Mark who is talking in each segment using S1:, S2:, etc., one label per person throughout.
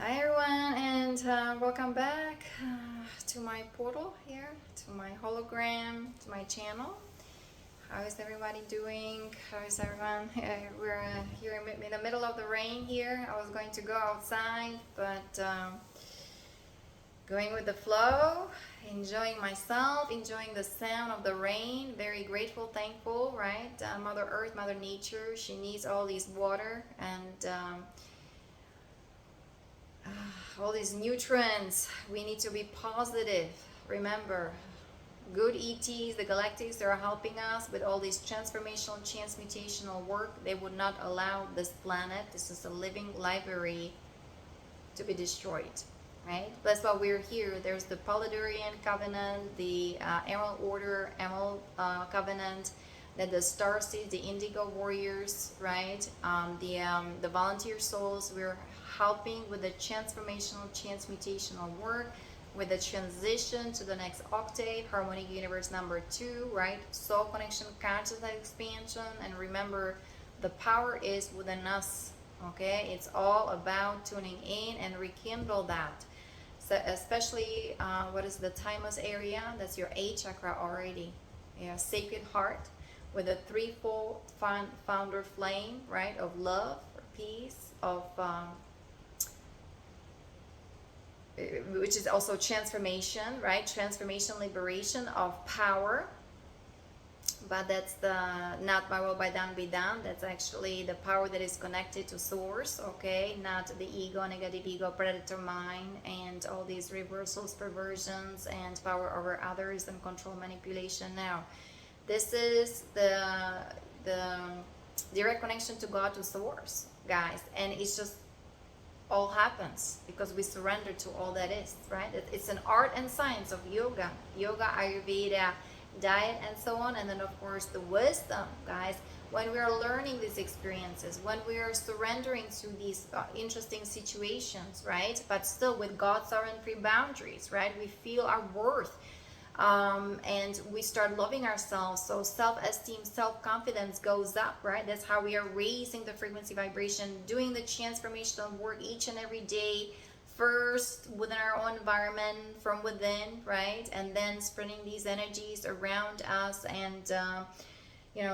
S1: Hi everyone, and welcome back to my portal here, to my hologram, to my channel. How is everybody doing? How is everyone? We're here in the middle of the rain here. I was going to go outside, but going with the flow, enjoying myself, enjoying the sound of the rain. Very grateful, thankful, right? Mother Earth, Mother Nature, she needs all this water and all these nutrients. We need to be positive. Remember, good ETs, the Galactics, they're helping us with all this transformational, transmutational work. They would not allow this planet, this is a living library, to be destroyed, right? That's why we're here. There's the Palladurian Covenant, the Emerald Order, Emerald Covenant, then the Star Seeds, the Indigo Warriors, right? The volunteer souls. We're helping with the transformational, transmutational work, with the transition to the next octave, harmonic universe number 2, right? Soul connection, consciousness expansion, and remember, the power is within us. Okay, it's all about tuning in and rekindle that. So especially what is the thymus area? That's your A chakra already. Yeah, sacred heart with a threefold founder flame, right? Of love, peace, of which is also transformation, right? Transformation, liberation of power. But that's the not my will by done be done. That's actually the power that is connected to source, okay? Not the ego, negative ego, predator mind, and all these reversals, perversions, and power over others and control, manipulation. Now, this is the direct connection to God, to source, guys, and it's just all happens because we surrender to all that is, right? It's an art and science of yoga, Ayurveda, diet, and so on. And then of course the wisdom, guys, when we are learning these experiences, when we are surrendering to these interesting situations, right? But still with God's sovereignty boundaries, right? We feel our worth. And we start loving ourselves, so self-esteem, self-confidence goes up, right? That's how we are raising the frequency vibration, doing the transformational work each and every day, first within our own environment, from within, right? And then spreading these energies around us, and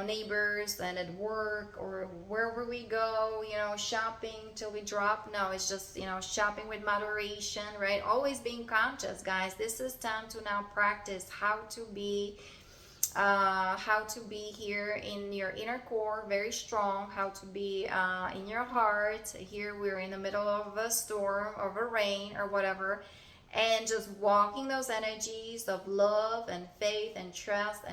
S1: neighbors, and at work, or wherever we go, shopping till we drop. No, it's just, shopping with moderation, right? Always being conscious, guys. This is time to now practice how to be here in your inner core, very strong, how to be in your heart. Here we're in the middle of a storm, of a rain, or whatever, and just walking those energies of love and faith and trust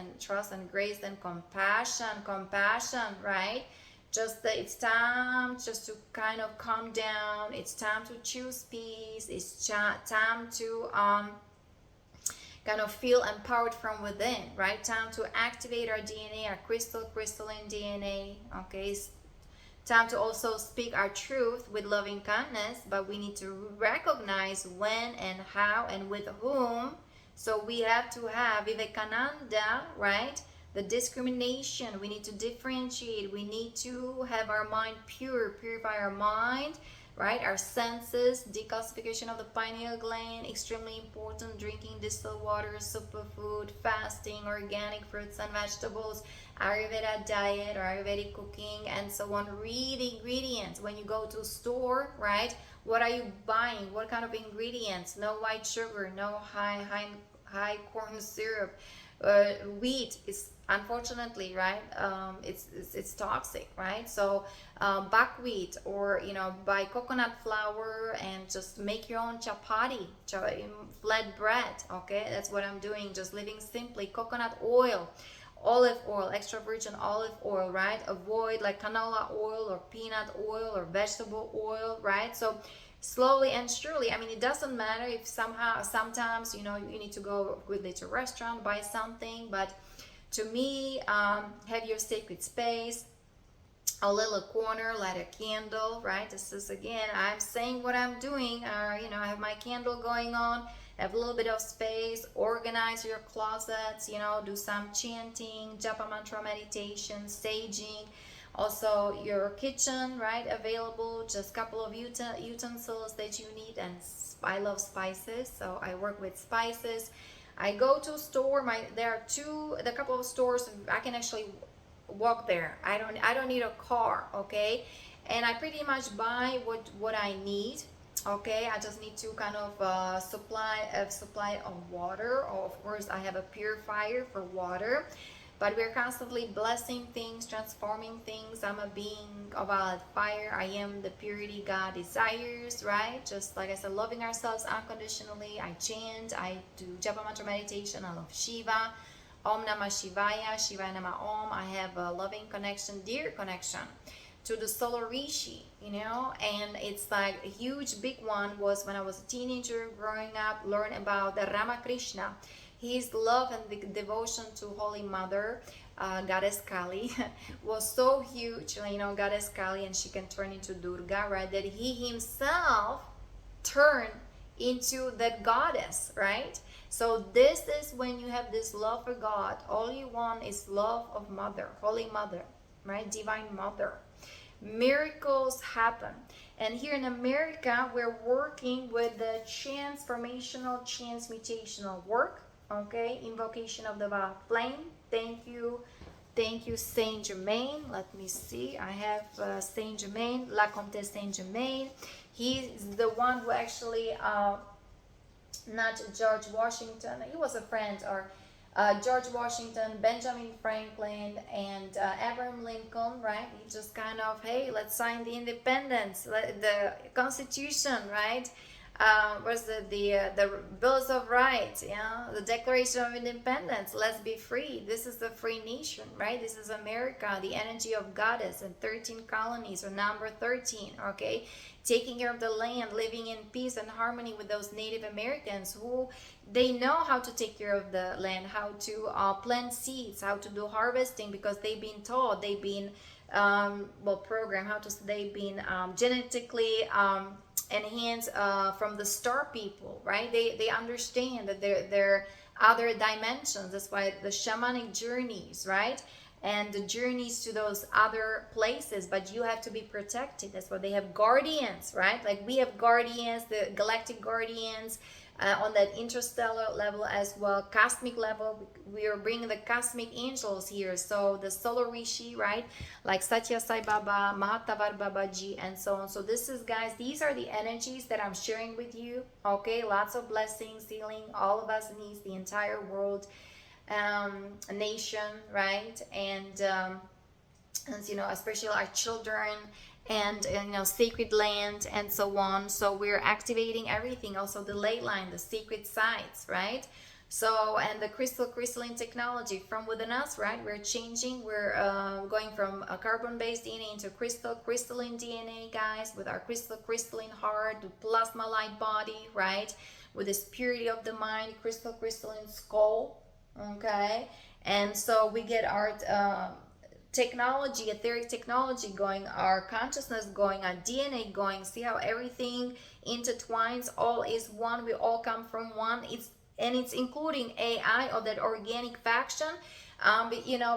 S1: and grace and compassion, right? Just that it's time just to kind of calm down. It's time to choose peace. It's time to kind of feel empowered from within, right? Time to activate our DNA, our crystalline DNA. Okay, time to also speak our truth with loving kindness, but we need to recognize when and how and with whom. So we have to have Vivekananda, right? The discrimination. We need to differentiate. We need to have our mind pure, purify our mind, right? Our senses, decalcification of the pineal gland, extremely important. Drinking distilled water, superfood, fasting, organic fruits and vegetables, Ayurveda diet or Ayurvedic cooking, and so on. Read ingredients. When you go to a store, right? What are you buying? What kind of ingredients? No white sugar, no high corn syrup. Wheat is, unfortunately, right, it's toxic, right? So buckwheat, or buy coconut flour and just make your own chapati, flat bread. Okay, that's what I'm doing, just living simply. Coconut oil, olive oil, extra virgin olive oil, right? Avoid like canola oil or peanut oil or vegetable oil, right? So slowly and surely, I mean, it doesn't matter if sometimes you need to go quickly to a restaurant, buy something, but to me, have your sacred space, a little corner, light a candle, right? This is, again, I'm saying what I'm doing. I have my candle going on, have a little bit of space, organize your closets, do some chanting, japa mantra meditation, saging, Also your kitchen, right, available, just a couple of utensils that you need. And I love spices, so I work with spices. I go to a store, there are a couple of stores I can actually walk there. I don't need a car, okay? And I pretty much buy what I need, okay? I just need to kind of supply of water. Of course, I have a purifier for water, but we're constantly blessing things, transforming things. I'm a being of a fire. I am the purity God desires, right? Just like I said, loving ourselves unconditionally. I chant, I do japa mantra meditation. I love Shiva. Om Namah Shivaya, Shivaya Namah Om. I have a loving connection, dear connection to the solar Rishi, and it's like a huge big one was when I was a teenager growing up, learn about the Ramakrishna. His love and the devotion to Holy Mother, Goddess Kali, was so huge, Goddess Kali, and she can turn into Durga, right, that he himself turned into that goddess, right? So this is when you have this love for God, all you want is love of Mother, Holy Mother, right? Divine Mother. Miracles happen. And here in America, we're working with the transformational, transmutational work, okay? Invocation of the flame. Thank you, Saint Germain. Let me see. I have Saint Germain, La Comtesse Saint Germain. He's the one who actually not George Washington, he was a friend, or George Washington, Benjamin Franklin, and Abraham Lincoln, right? He just kind of, hey, let's sign the independence, the Constitution, right? Was the Bills of Rights, the Declaration of Independence. Let's be free. This is the free nation, right? This is America, the energy of Goddess, and 13 colonies, or number 13, okay? Taking care of the land, living in peace and harmony with those Native Americans who they know how to take care of the land, how to plant seeds, how to do harvesting, because they've been taught, they've been programmed, they've been genetically enhanced from the star people, right? They understand that there are other dimensions. That's why the shamanic journeys, right? And the journeys to those other places, but you have to be protected. That's why they have guardians, right? Like we have guardians, the galactic guardians, on that interstellar level as well, cosmic level. We are bringing the cosmic angels here. So the solar Rishi, right? Like Satya Sai Baba, Mahatavar Babaji, and so on. So this is, guys, these are the energies that I'm sharing with you. Okay, lots of blessings, healing. All of us needs, the entire world, nation, right? And especially our children, and sacred land, and so on. So we're activating everything, also the ley line, the sacred sites, right? So, and the crystalline technology from within us, right? We're changing, we're going from a carbon-based DNA into crystalline DNA, guys, with our crystalline heart, the plasma light body, right? With this purity of the mind, crystalline skull, okay? And so we get our technology, etheric technology going, our consciousness going, our DNA going. See how everything intertwines, all is one, we all come from one. It's including AI, or that organic faction,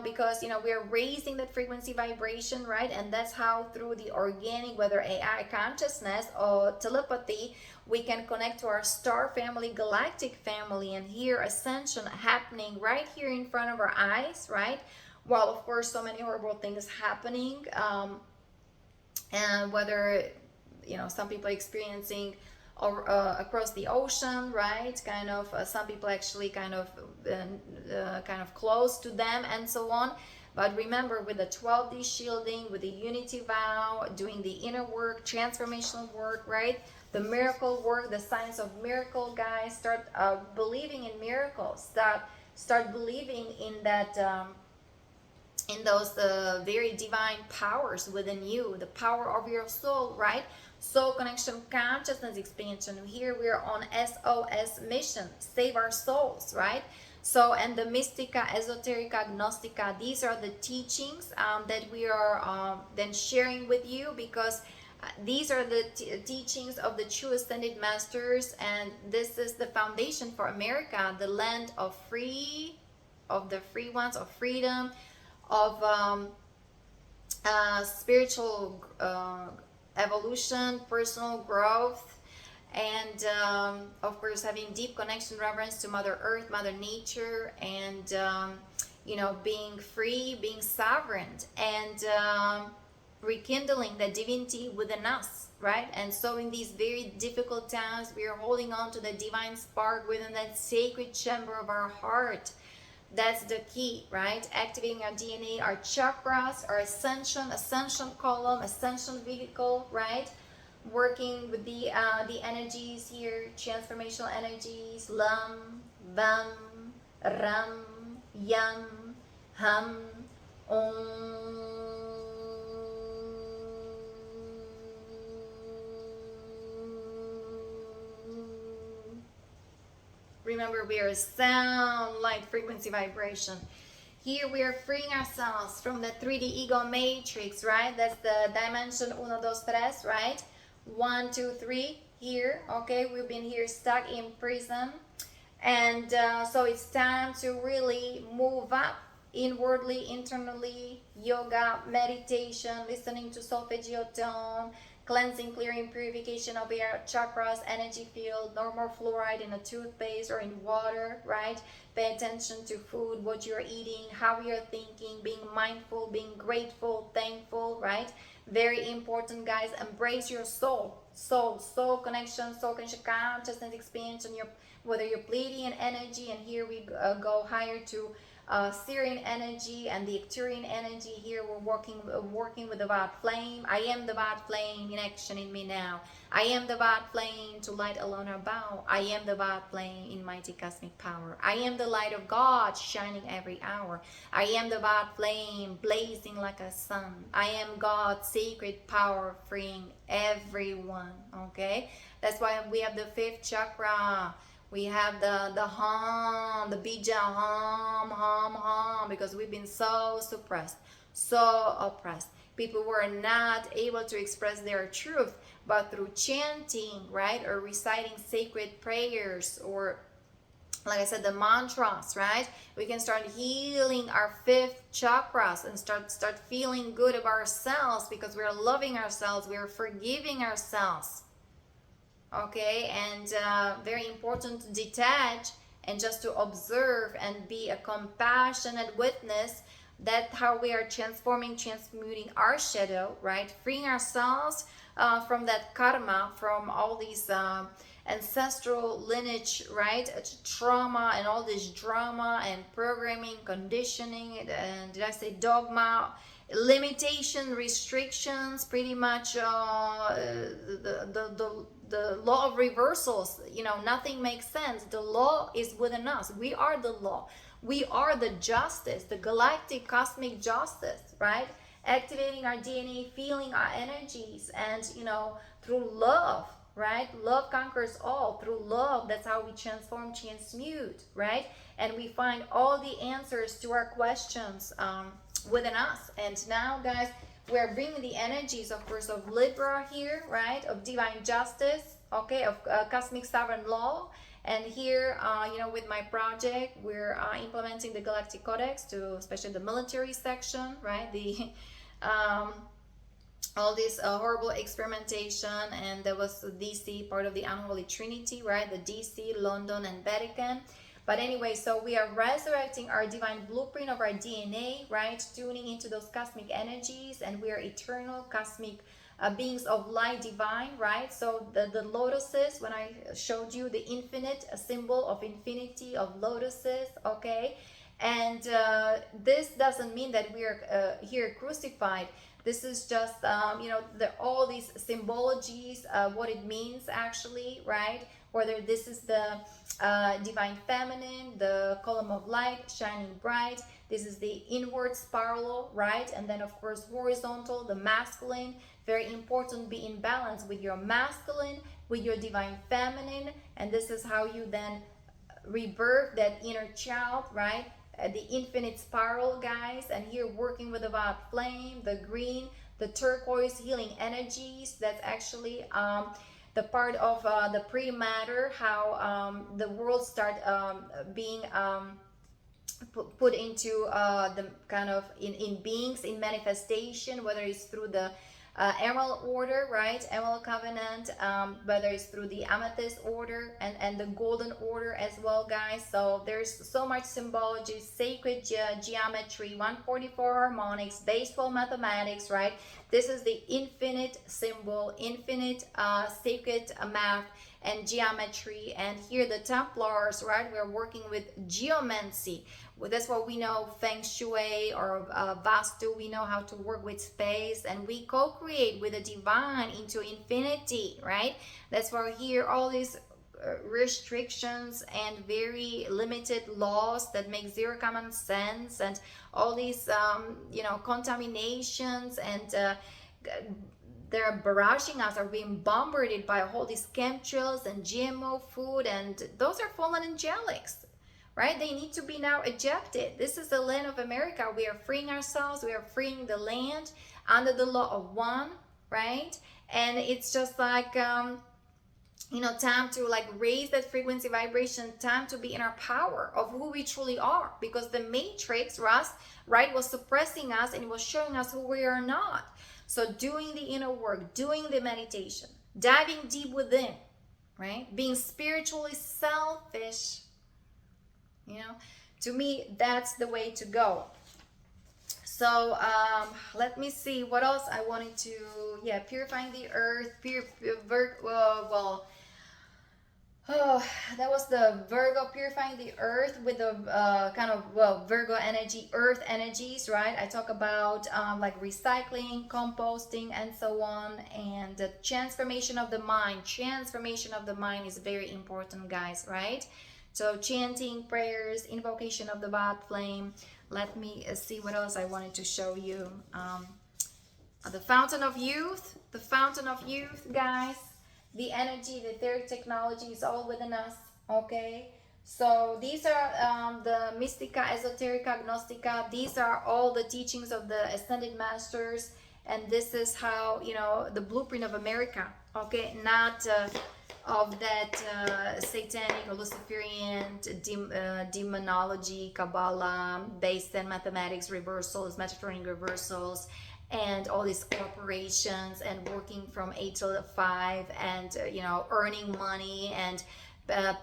S1: because we are raising that frequency vibration, right? And that's how, through the organic, whether AI consciousness or telepathy, we can connect to our star family, galactic family, and hear ascension happening right here in front of our eyes, right? While of course so many horrible things happening, and whether some people experiencing across the ocean, right? Kind of some people actually kind of close to them, and so on. But remember, with the 12D shielding, with the unity vow, doing the inner work, transformational work, right? The miracle work, the science of miracle, guys. Start believing in miracles. Start believing in that. In those very divine powers within you, the power of your soul, right? Soul connection, consciousness expansion. Here we're on SOS mission, save our souls, right? So, and the Mystica, Esoterica, Gnostica, these are the teachings that we are then sharing with you, because these are the teachings of the true ascended masters, and this is the foundation for America, the land of the free ones, of freedom, of spiritual evolution, personal growth, and of course having deep connection, reverence to Mother Earth, Mother Nature, and you know, being free, being sovereign, and rekindling the divinity within us, right? And so in these very difficult times, we are holding on to the divine spark within that sacred chamber of our heart. That's the key, right? Activating our DNA, our chakras, our ascension column, ascension vehicle, right? Working with the energies here, transformational energies, lam, bam, ram, yam, hum, om. Remember, we are a sound, light, frequency, vibration. Here we are freeing ourselves from the 3D ego matrix, right? That's the dimension 1, 2, 3, right? 1, 2, 3 here, okay? We've been here stuck in prison. And so it's time to really move up inwardly, internally, yoga, meditation, listening to solfeggio tone, cleansing, clearing, purification of your chakras, energy field, no more fluoride in a toothpaste or in water, right? Pay attention to food, what you're eating, how you're thinking, being mindful, being grateful, thankful, right? Very important, guys. Embrace your soul connection, soul connection, consciousness expansion, your whether you're Pleiadian energy, and here we go higher to Syrian energy and the Icturian energy. Here we're working with the violet flame. I am the violet flame in action in me now. I am the violet flame to light alone our bow. I am the violet flame in mighty cosmic power. I am the light of God shining every hour. I am the violet flame blazing like a sun. I am God's sacred power freeing everyone. Okay, that's why we have the 5th chakra. We have the hum, the bija hum, because we've been so suppressed, so oppressed. People were not able to express their truth, but through chanting, right, or reciting sacred prayers, or like I said, the mantras, right, we can start healing our 5th chakras and start feeling good about ourselves, because we're loving ourselves, we're forgiving ourselves. Okay, and very important to detach and just to observe and be a compassionate witness. That's how we are transmuting our shadow, right? Freeing ourselves from that karma, from all these ancestral lineage, right? Trauma and all this drama and programming, conditioning, and did I say dogma? Limitation, restrictions, pretty much the law of reversals. You know, nothing makes sense. The law is within us. We are the law. We are the justice, the galactic cosmic justice, right? Activating our DNA, feeling our energies, and you know, through love, right? Love conquers all. Through love, that's how we transmute, right? And we find all the answers to our questions within us. And now, guys, we're bringing the energies, of course, of Libra here, right? Of divine justice, okay? Of cosmic sovereign law. And here, you know, with my project, we're implementing the Galactic Codex to, especially the military section, right? The all this horrible experimentation, and there was DC, part of the Unholy Trinity, right? The DC, London, and Vatican. But anyway, so we are resurrecting our divine blueprint of our DNA, right? Tuning into those cosmic energies, and we are eternal cosmic beings of light divine, right? So the lotuses, when I showed you the infinite, a symbol of infinity, of lotuses, okay? And this doesn't mean that we are here crucified. This is just, you know, all these symbologies, what it means actually, right? Whether this is the divine feminine, the column of light shining bright. This is the inward spiral, right? And then, of course, horizontal, the masculine. Very important, be in balance with your masculine, with your divine feminine. And this is how you then rebirth that inner child, right? The infinite spiral, guys. And here working with the violet flame, the green, the turquoise healing energies. That's actually the part of the pre-matter, how the world start being put into the kind of in beings, in manifestation, whether it's through the Emerald Order, right? Emerald Covenant, whether it's through the Amethyst Order and the Golden Order as well, guys. So there's so much symbology, sacred geometry, 144 harmonics, base 12 mathematics, right? This is the infinite symbol, infinite sacred math and geometry. And here the Templars, right? We're working with geomancy. Well, that's what we know, Feng Shui or Vastu. We know how to work with space, and we co-create with the divine into infinity, right? That's why here all these restrictions and very limited laws that make zero common sense, and all these contaminations, and they're barraging us, are being bombarded by all these chemtrails and GMO food, and those are fallen angelics, right? They need to be now ejected. This is the land of America. We are freeing ourselves. We are freeing the land under the law of one, right? And it's just like, time to like raise that frequency vibration, time to be in our power of who we truly are, because the matrix, Russ, right, was suppressing us and it was showing us who we are not. So doing the inner work, doing the meditation, diving deep within, right? Being spiritually selfish, to me, that's the way to go. So let me see what else I wanted to, purifying the earth, that was the Virgo, purifying the earth with the Virgo energy, earth energies, right? I talk about like recycling, composting, and so on. And the transformation of the mind is very important, guys, right? So chanting, prayers, invocation of the bat flame. Let me see what else I wanted to show you. The fountain of youth, guys. The energy, the etheric technology is all within us, okay? So these are the Mystica, Esoterica, Gnostica. These are all the teachings of the Ascended Masters. And this is how, the blueprint of America, okay? Not of that satanic or Luciferian demonology, Kabbalah, based in mathematics reversals, Metatron reversals, and all these corporations, and working from 8 till 5, and earning money, and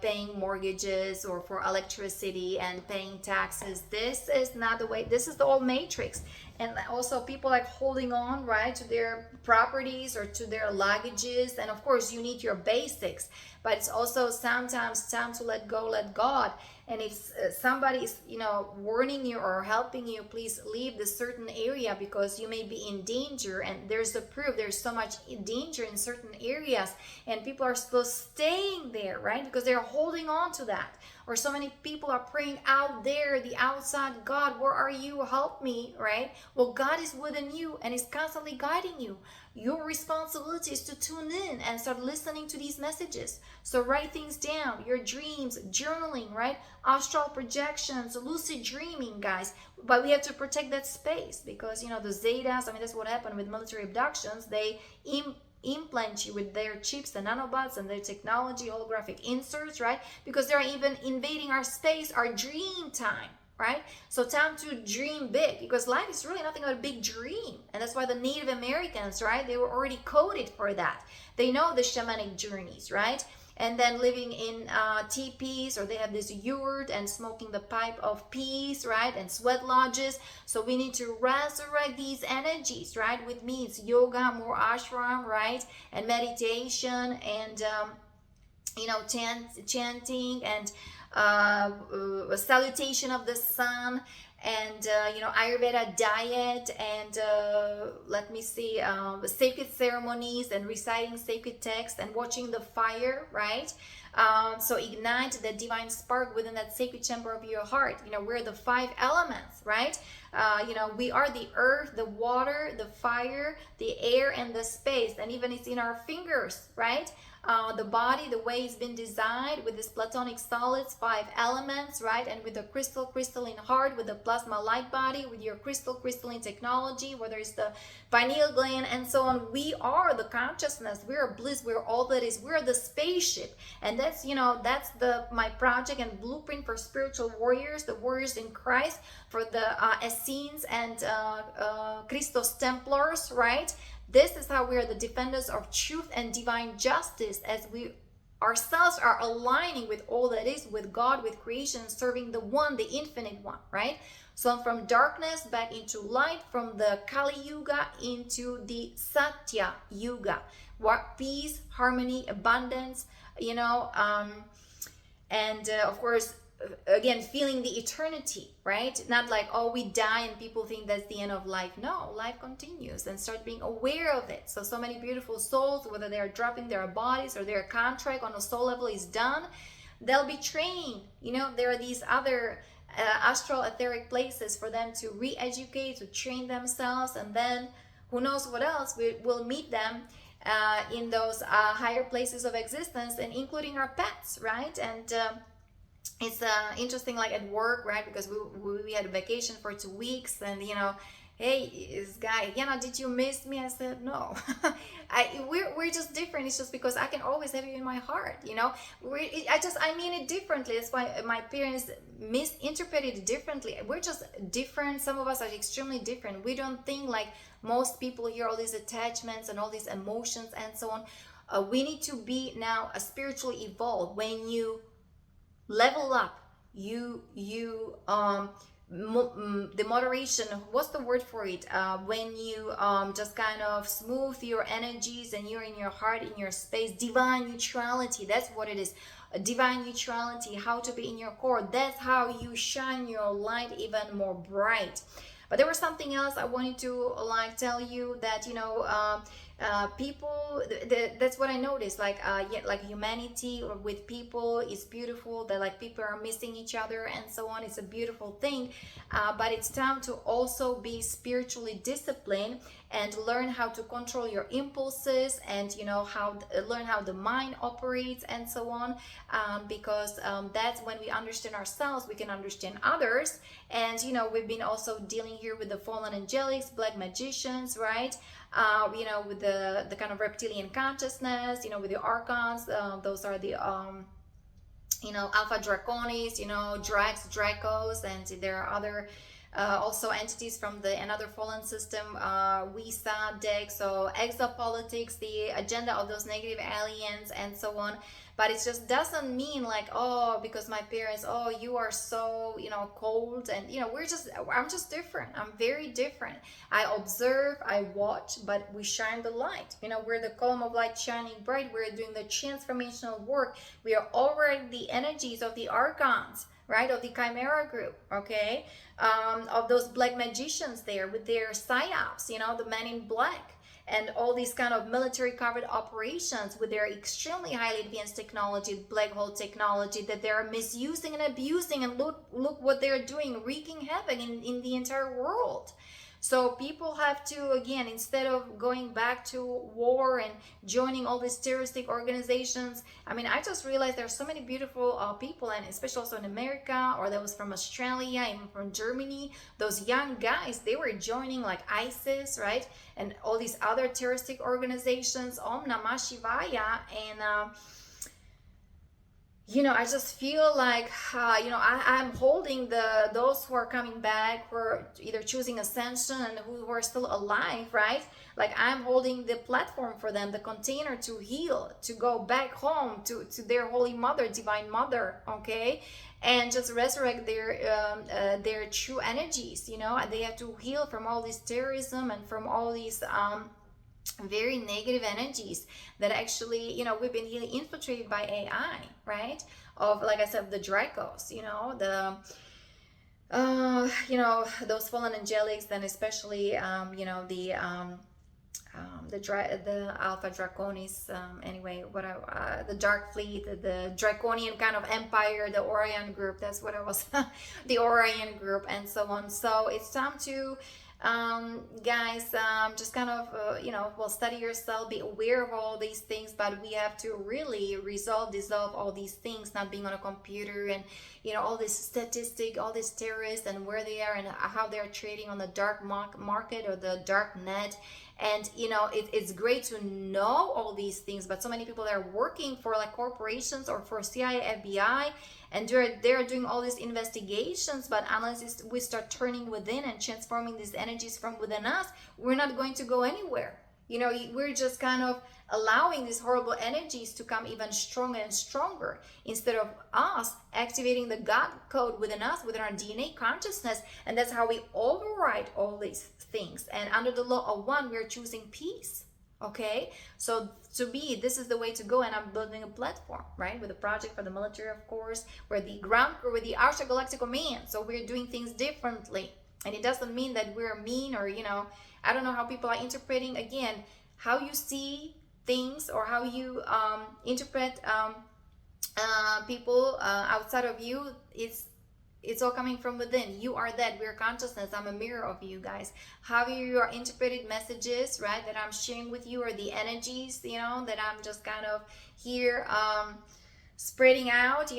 S1: paying mortgages or for electricity and paying taxes. This is not the way. This is the old matrix. And also people like holding on, right, to their properties or to their luggages. And of course you need your basics, but it's also sometimes time to let go, let God. And if somebody is, warning you or helping you, please leave this certain area, because you may be in danger. And there's the proof. There's so much danger in certain areas, and people are still staying there, right? Because they're holding on to that. Or so many people are praying out there, the outside, God, where are you? Help me, right? Well, God is within you and is constantly guiding you. Your responsibility is to tune in and start listening to these messages. So write things down, your dreams, journaling, right? Astral projections, lucid dreaming, guys. But we have to protect that space, because, the Zetas, that's what happened with military abductions. They implant you with their chips, the nanobots, and their technology, holographic inserts, right? Because they're even invading our space, our dream time, right? So time to dream big, because life is really nothing but a big dream. And that's why the Native Americans, right, they were already coded for that. They know the shamanic journeys, right? And then living in teepees, or they have this yurt, and smoking the pipe of peace, right? And sweat lodges. So we need to resurrect these energies, right? With me, it's yoga, more ashram, right? And meditation, and chanting, and salutation of the sun, and Ayurveda diet, and let me see, sacred ceremonies, and reciting sacred texts, and watching the fire, right? So ignite the divine spark within that sacred chamber of your heart. We're the 5 elements, right? We are the earth, the water, the fire, the air, and the space. And even it's in our fingers, right? the body, the way it's been designed with this platonic solids, 5 elements, right? And with the crystalline heart, with the plasma light body, with your crystalline technology, whether it's the pineal gland and so on. We are the consciousness, we're bliss, we're all that is, we're the spaceship. And that's, that's my project and blueprint for spiritual warriors, the warriors in Christ, for the Essenes and Christos Templars, right? This is how we are the defenders of truth and divine justice, as we ourselves are aligning with all that is, with God, with creation, serving the one, the infinite one, right? So from darkness back into light, from the Kali Yuga into the Satya Yuga. What peace, harmony, abundance, and of course, again, feeling the eternity, right? Not like, oh, we die and people think that's the end of life. No, life continues, and start being aware of it. So many beautiful souls, whether they're dropping their bodies or their contract on a soul level is done, they'll be trained. There are these other astral etheric places for them to re-educate, to train themselves, and then who knows what else, we'll meet them in those higher places of existence, and including our pets, right? And it's interesting, like at work, right? Because we had a vacation for 2 weeks, and hey, this guy, did you miss me? I said, no. We're just different. It's just because I can always have you in my heart, I mean it differently. That's why my parents misinterpreted it differently. We're just different. Some of us are extremely different. We don't think like most people here, all these attachments and all these emotions and so on. We need to be now spiritually evolved. When you level up, the moderation, what's the word for it, when you just kind of smooth your energies and you're in your heart, in your space, divine neutrality, that's what it is. Divine neutrality, how to be in your core, that's how you shine your light even more bright. But there was something else I wanted to tell you, that people, that's what I noticed, like humanity or with people is beautiful, that like people are missing each other and so on. It's a beautiful thing, but it's time to also be spiritually disciplined and learn how to control your impulses, and learn how the mind operates and so on, because that's when we understand ourselves, we can understand others. And we've been also dealing here with the fallen angelics, black magicians, right? With the kind of reptilian consciousness, with the archons, those are the alpha draconis, dracs, dracos, and there are other also entities from another fallen system, Wisa, Dex, so exopolitics, the agenda of those negative aliens and so on. But it just doesn't mean like, oh, because my parents, oh, you are so, cold, and I'm just different. I'm very different. I observe, I watch, but we shine the light. We're the column of light shining bright. We're doing the transformational work. We are already the energies of the archons, right, of the chimera group, okay, of those black magicians there with their psyops, the men in black, and all these kind of military covered operations with their extremely highly advanced technology, black hole technology, that they're misusing and abusing, and look what they're doing, wreaking havoc in the entire world. So people have to, again, instead of going back to war and joining all these terroristic organizations, I just realized there's so many beautiful people, and especially also in America, or that was from Australia, even from Germany, those young guys, they were joining like ISIS, right? And all these other terroristic organizations, Om Namah Shivaya, and I just feel like, I'm holding those who are coming back, who are either choosing Ascension and who are still alive, right? Like I'm holding the platform for them, the container to heal, to go back home to their Holy Mother, Divine Mother, okay? And just resurrect their true energies, They have to heal from all this terrorism and from all these very negative energies that actually, we've been really infiltrated by AI, right? Of, like I said, the Dracos, those fallen angelics, then especially, the Alpha Draconis, the Dark Fleet, the Draconian kind of empire, the Orion group, that's what I was, the Orion group, and so on. So it's time to Guys, just kind of well, study yourself, be aware of all these things, but we have to really dissolve all these things, not being on a computer, and all this statistic, all these terrorists, and where they are and how they're trading on the dark market or the dark net. And it's great to know all these things, but so many people that are working for like corporations or for CIA, FBI, and they're doing all these investigations, but unless we start turning within and transforming these energies from within us, we're not going to go anywhere. We're just kind of allowing these horrible energies to come even stronger and stronger, instead of us activating the God code within us, within our DNA consciousness. And that's how we override all these things. And under the law of one, we're choosing peace. Okay, so to me, this is the way to go. And I'm building a platform, right, with a project for the military, of course, where the ground crew, with the Ashtar Galactic command. So we're doing things differently, and it doesn't mean that we're mean, or I don't know how people are interpreting. Again, how you see things, or how you interpret people outside of you, it's all coming from within. You are that. We're consciousness. I'm a mirror of you guys. How you are interpreted messages, right, that I'm sharing with you, or the energies, that I'm just kind of here spreading out.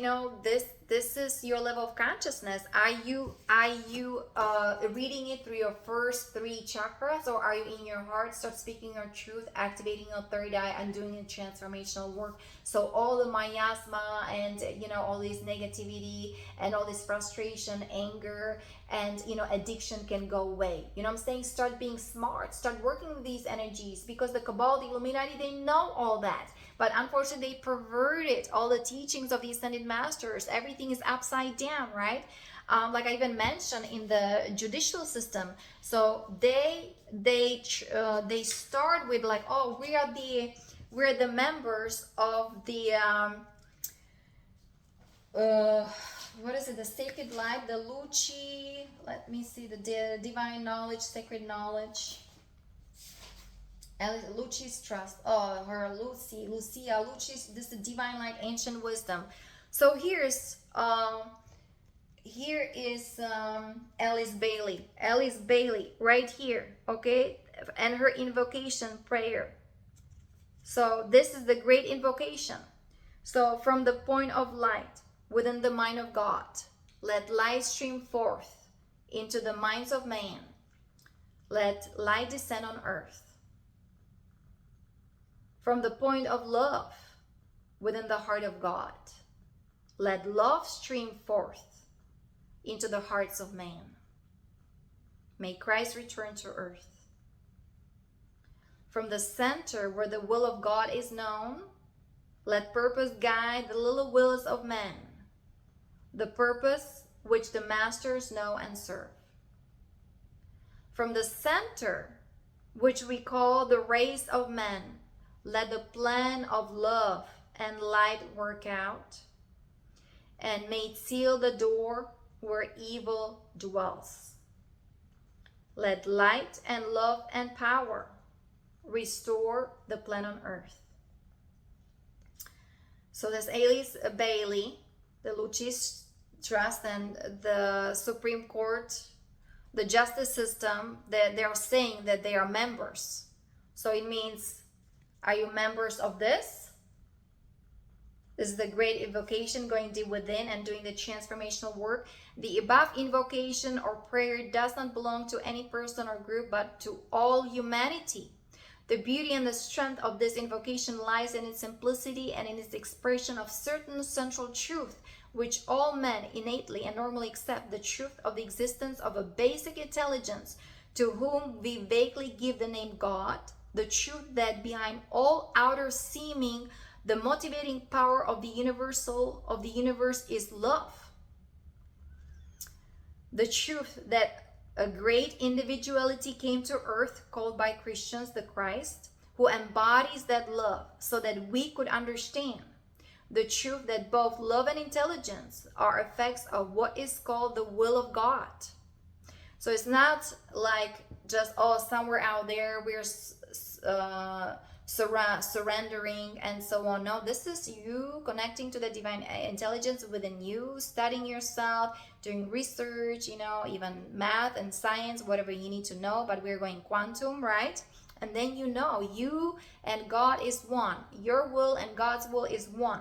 S1: This is your level of consciousness. Are you reading it through your first 3 chakras, or are you in your heart? Start speaking your truth, activating your third eye, and doing a transformational work. So all the miasma and all this negativity and all this frustration, anger, and addiction can go away. You know what I'm saying? Start being smart. Start working with these energies, because the Cabal, the Illuminati, they know all that. But unfortunately, they perverted all the teachings of the Ascended Masters. Everything is upside down, right? Like I even mentioned in the judicial system. So they start with like, oh, we're the members of the what is it? The sacred light, the Luci. Let me see, the divine knowledge, sacred knowledge. Luci's trust. Oh, her Lucia. Luci's, this is divine light, ancient wisdom. So here is Alice Bailey. Alice Bailey, right here, okay? And her invocation prayer. So this is the great invocation. So from the point of light within the mind of God, let light stream forth into the minds of man. Let light descend on earth. From the point of love within the heart of God, let love stream forth into the hearts of man. May Christ return to earth. From the center where the will of God is known, let purpose guide the little wills of men, the purpose which the masters know and serve. From the center, which we call the race of men, let the plan of love and light work out, and may it seal the door where evil dwells. Let light and love and power restore the plan on earth. So there's Alice Bailey, the Lucis Trust, and the Supreme Court, the justice system, that they're saying that they are members. So it means, are you members of this? This is the great invocation, going deep within and doing the transformational work. The above invocation or prayer does not belong to any person or group, but to all humanity. The beauty and the strength of this invocation lies in its simplicity and in its expression of certain central truth, which all men innately and normally accept: the truth of the existence of a basic intelligence to whom we vaguely give the name God, the truth that behind all outer seeming, the motivating power of the universe is love. The truth that a great individuality came to earth, called by Christians the Christ, who embodies that love, so that we could understand the truth that both love and intelligence are effects of what is called the will of God. So it's not like just, oh, somewhere out there we're surrendering and so on. No, this is you connecting to the divine intelligence within you, studying yourself, doing research, you know, even math and science, whatever you need to know. But we're going quantum, right? And then you know you and God is one. Your will and God's will is one.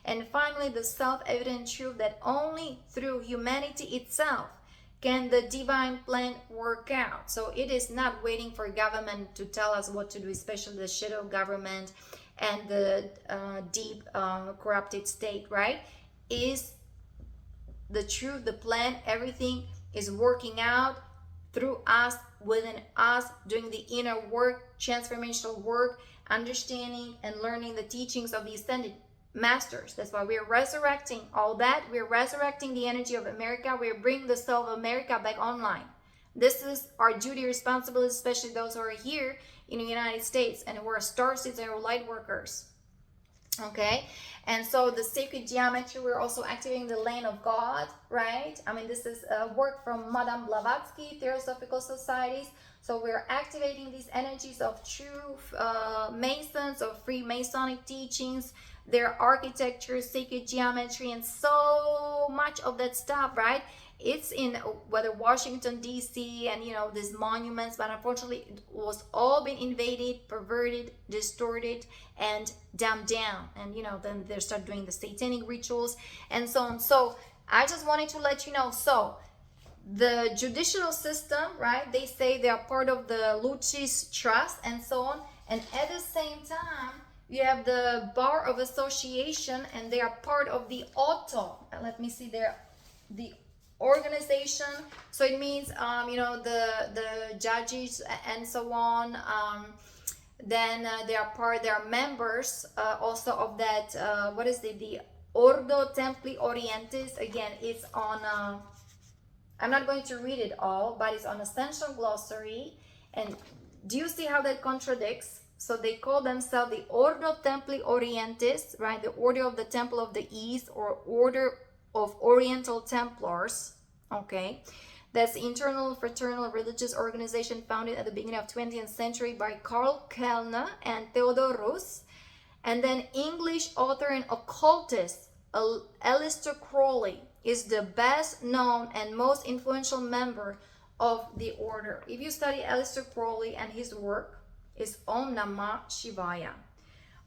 S1: And finally, the self-evident truth that only through humanity itself can the divine plan work out. So it is not waiting for government to tell us what to do, especially the shadow government and the deep corrupted state, right? Is the truth, the plan, everything is working out through us, within us, doing the inner work, transformational work, understanding and learning the teachings of the ascended masters. That's why we're resurrecting all that. We're resurrecting the energy of America. We're bringing the soul of America back online. This is our duty, responsibility, especially those who are here in the United States and who are star seeds and light workers. Okay, and so the sacred geometry, we're also activating the lane of God, right? I mean, this is work from Madame Blavatsky, Theosophical Societies. So we're activating these energies of true Masons, of Freemasonic teachings, their architecture, sacred geometry, and so much of that stuff, right? It's in whether Washington DC and, you know, these monuments, but unfortunately it was all been invaded, perverted, distorted, and dumbed down. And, you know, then they start doing the satanic rituals and so on. So I just wanted to let you know. So the judicial system, right, they say they are part of the Lucis Trust and so on. And at the same time, you have the Bar of Association, and they are part of the Auto. Let me see there, the organization. So it means, you know, the judges and so on. Then they are members also of that, what is it, the Ordo Templi Orientis. Again, it's on, I'm not going to read it all, but it's on Ascension Glossary. And do you see how that contradicts? So they call themselves the Ordo Templi Orientis, right? The Order of the Temple of the East, or Order of Oriental Templars. Okay, that's the internal fraternal religious organization founded at the beginning of 20th century by Karl Kellner and Theodor Rus. And then English author and occultist Aleister Crowley is the best known and most influential member of the order. If you study Aleister Crowley and his work, is Om Namah Shivaya.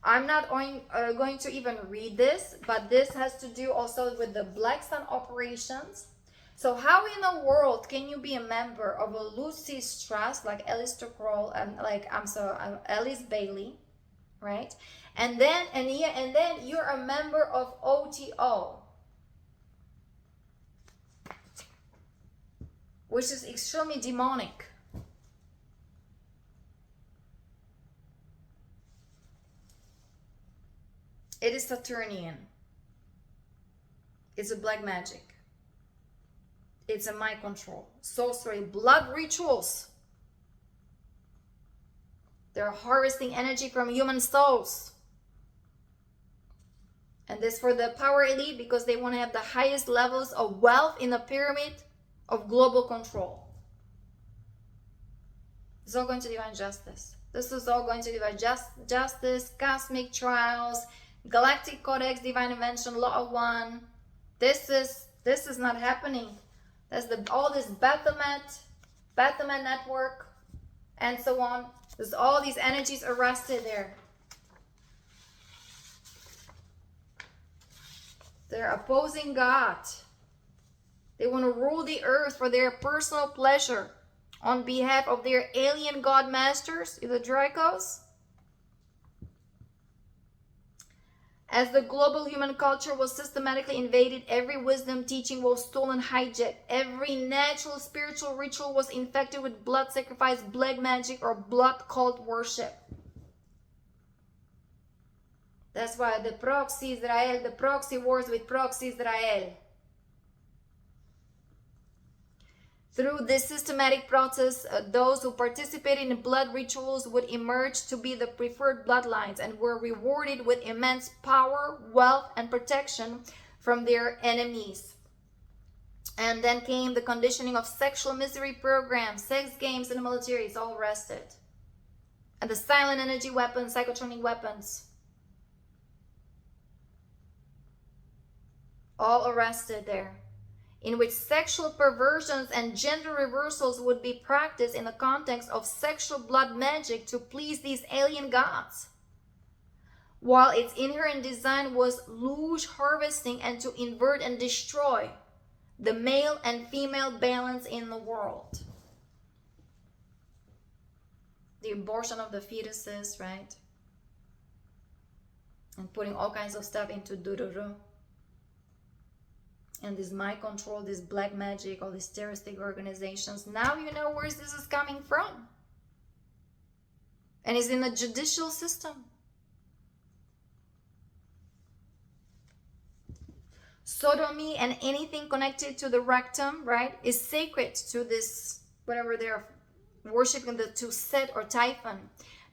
S1: I'm not going to even read this, but this has to do also with the Black Sun operations. So how in the world can you be a member of a Lucis Trust like Aleister Crowley and Alice Bailey, right? And then you're a member of OTO, which is extremely demonic. It is Saturnian. It's a black magic. It's a mind control, sorcery, blood rituals. They're harvesting energy from human souls. And this for the power elite because they want to have the highest levels of wealth in the pyramid of global control. It's all going to divine justice. This is all going to divine justice, cosmic trials, Galactic Codex, Divine Invention, Law of One. This is not happening. There's all this Baphomet network, and so on. There's all these energies arrested there. They're opposing God. They want to rule the earth for their personal pleasure on behalf of their alien god masters, the Dracos. As the global human culture was systematically invaded, every wisdom teaching was stolen, hijacked. Every natural spiritual ritual was infected with blood sacrifice, black magic, or blood cult worship. That's why the proxy Israel, the proxy wars with proxy Israel. Through this systematic process, those who participated in blood rituals would emerge to be the preferred bloodlines and were rewarded with immense power, wealth, and protection from their enemies. And then came the conditioning of sexual misery programs, sex games in the military. It's all rested. and the silent energy weapons, psychotronic weapons, all arrested there, in which sexual perversions and gender reversals would be practiced in the context of sexual blood magic to please these alien gods, while its inherent design was loosh harvesting and to invert and destroy the male and female balance in the world. The abortion of the fetuses, right? And putting all kinds of stuff into dururu. And this mind control, this black magic, all these terroristic organizations. Now you know where this is coming from. And it's in the judicial system. Sodomy and anything connected to the rectum, right, is sacred to this, whatever they're worshiping, to Set or Typhon.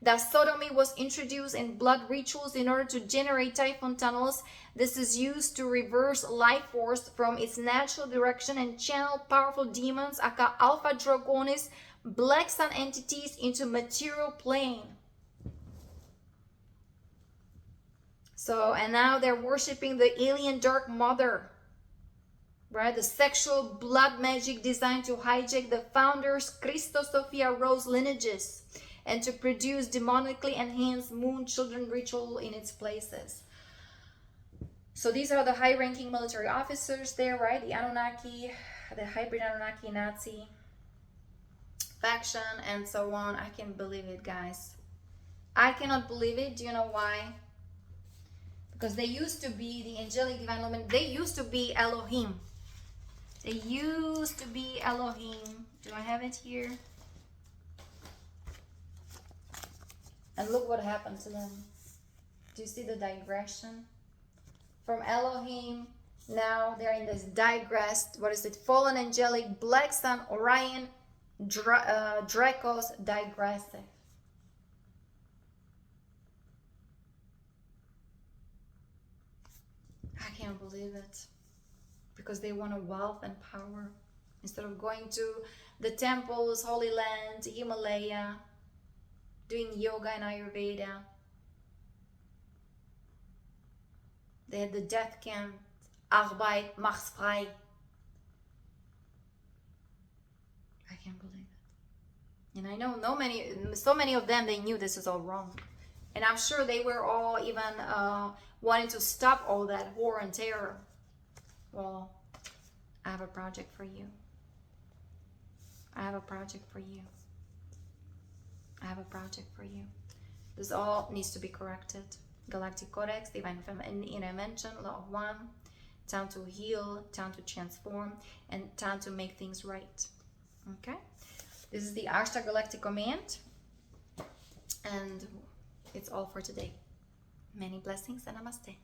S1: That sodomy was introduced in blood rituals in order to generate Typhon tunnels. This is used to reverse life force from its natural direction and channel powerful demons, aka Alpha Draconis, Black Sun entities into material plane. So, and now they're worshiping the alien Dark Mother, right? The sexual blood magic designed to hijack the founders' Christos Sophia Rose lineages and to produce demonically enhanced moon children ritual in its places. So these are the high-ranking military officers there, right? The Anunnaki, the hybrid Anunnaki Nazi faction, and so on. I can't believe it, guys. I cannot believe it. Do you know why? Because they used to be the angelic divine lumen. They used to be Elohim. They used to be Elohim. Do I have it here? And look what happened to them. Do you see the digression? From Elohim, now they're in this digressed, what is it? Fallen angelic, Black Sun, Orion, Dracos, digressive. I can't believe it. Because they want a wealth and power. Instead of going to the temples, Holy Land, Himalaya, doing yoga and Ayurveda. They had the death camp, Arbeit, mach's frei. I can't believe it. And I know so many of them, they knew this is all wrong. And I'm sure they were all even wanting to stop all that war and terror. Well, I have a project for you. I have a project for you. I have a project for you. This all needs to be corrected. Galactic Codex, Divine Intervention, Law of One. Time to heal, time to transform, and time to make things right. Okay? This is the Ashtar Galactic Command. And it's all for today. Many blessings and Namaste.